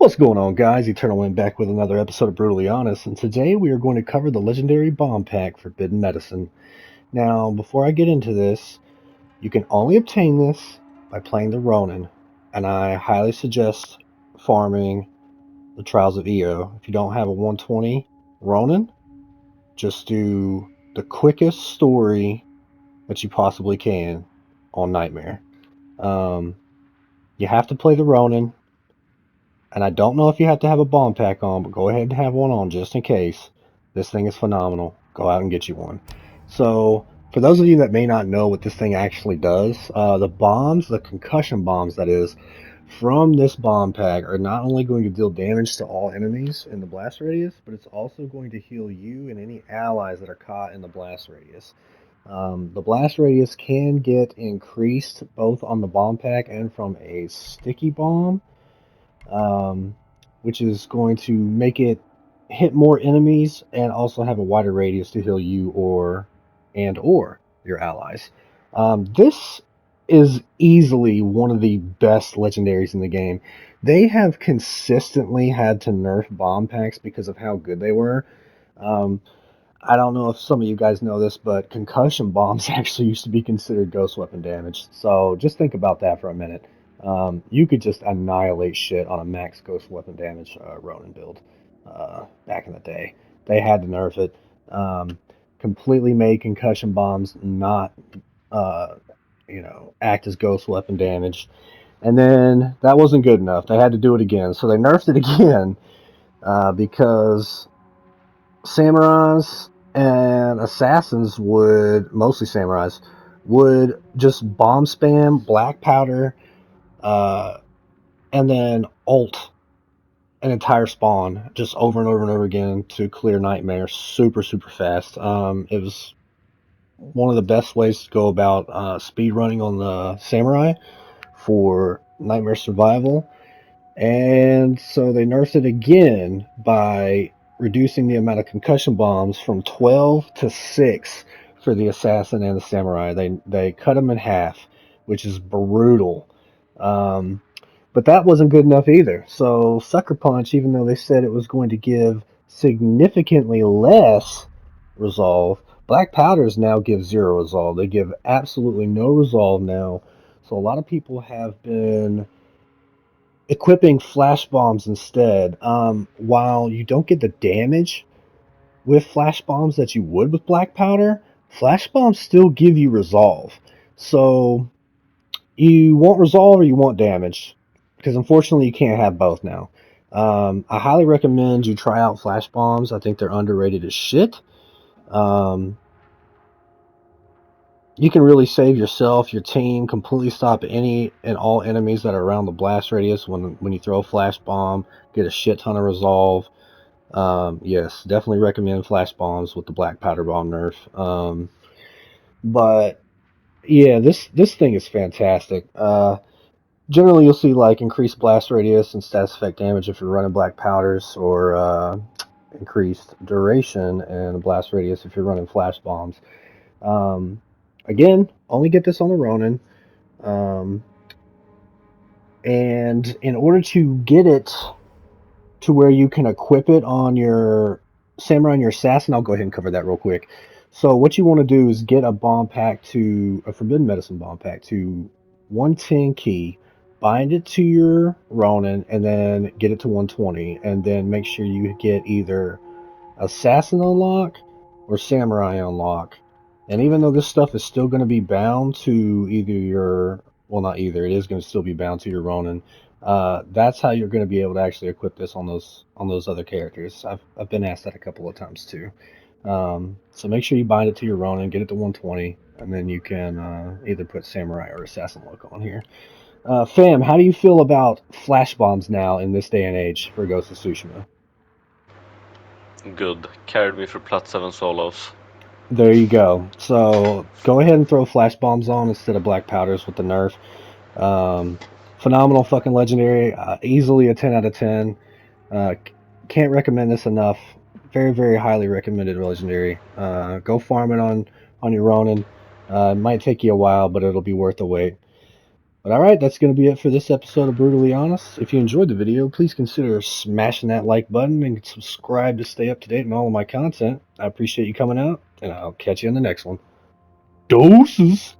What's going on, guys? Eternal went back with another episode of Brutally Honest, and today we are going to cover the legendary bomb pack, Forbidden Medicine. Now, before I get into this, you can only obtain this by playing the Ronin, and I highly suggest farming the Trials of Io. If you don't have a 120 Ronin, just do the quickest story that you possibly can on Nightmare. Um, you have to play the Ronin. And I don't know if you have to have a bomb pack on, but go ahead and have one on just in case. This thing is phenomenal. Go out and get you one. So, for those of you that may not know what this thing actually does, the bombs, the concussion bombs that is, from this bomb pack are not only going to deal damage to all enemies in the blast radius, but it's also going to heal you and any allies that are caught in the blast radius. The blast radius can get increased both on the bomb pack and from a sticky bomb, um, which is going to make it hit more enemies and also have a wider radius to heal you or your allies. This is easily one of the best legendaries in the game. They have consistently had to nerf bomb packs because of how good they were. Um, I don't know if some of you guys know this, but concussion bombs actually used to be considered ghost weapon damage. So just think about that for a minute. You could just annihilate shit on a max ghost weapon damage Ronin build back in the day. They had to nerf it. Completely made concussion bombs not, uh, act as ghost weapon damage. And then that wasn't good enough. They had to do it again. So they nerfed it again because samurais and assassins would, mostly samurais, would just bomb spam black powder uh, and then ult an entire spawn just over and over and over again to clear nightmares super, super fast. It was one of the best ways to go about speed running on the samurai for nightmare survival. And so they nerfed it again by reducing the amount of concussion bombs from 12 to 6 for the assassin and the samurai. They cut them in half, which is brutal. Um, but that wasn't good enough either. So Sucker Punch, even though they said it was going to give significantly less resolve, Black Powders now give zero resolve. They give absolutely no resolve now. So a lot of people have been equipping flash bombs instead. While you don't get the damage with flash bombs that you would with black powder, flash bombs still give you resolve. So you want resolve or you want damage, because unfortunately you can't have both now. I highly recommend you try out flash bombs. I think they're underrated as shit. Um, you can really save yourself, your team, completely stop any and all enemies that are around the blast radius when you throw a flash bomb, get a shit ton of resolve. Yes, definitely recommend flash bombs with the black powder bomb nerf. But yeah, this thing is fantastic. Generally you'll see like increased blast radius and status effect damage if you're running black powders, or increased duration and blast radius if you're running flash bombs. Um, Again, only get this on the Ronin. Um, and in order to get it to where you can equip it on your samurai and your assassin, I'll go ahead and cover that real quick. So what you want to do is get a bomb pack to a Forbidden Medicine bomb pack to 110 key, bind it to your Ronin, and then get it to 120, and then make sure you get either assassin unlock or samurai unlock. And even though this stuff is still going to be bound to either your, well, not either, it is going to still be bound to your Ronin. That's how you're going to be able to actually equip this on those other characters. I've been asked that a couple of times too. So make sure you bind it to your Ronin, get it to 120, and then you can either put samurai or assassin look on here. Fam, how do you feel about flash bombs now in this day and age for Ghost of Tsushima? Good. Carried me for Plat 7 solos. There you go. So go ahead and throw flash bombs on instead of black powders with the nerf. Um, Phenomenal fucking legendary. Easily a 10 out of 10. Can't recommend this enough. Very, very highly recommended legendary. Go farm it on your Ronin. It might take you a while, but it'll be worth the wait. But alright, that's going to be it for this episode of Brutally Honest. If you enjoyed the video, please consider smashing that like button and subscribe to stay up to date on all of my content. I appreciate you coming out, and I'll catch you in the next one. Doses!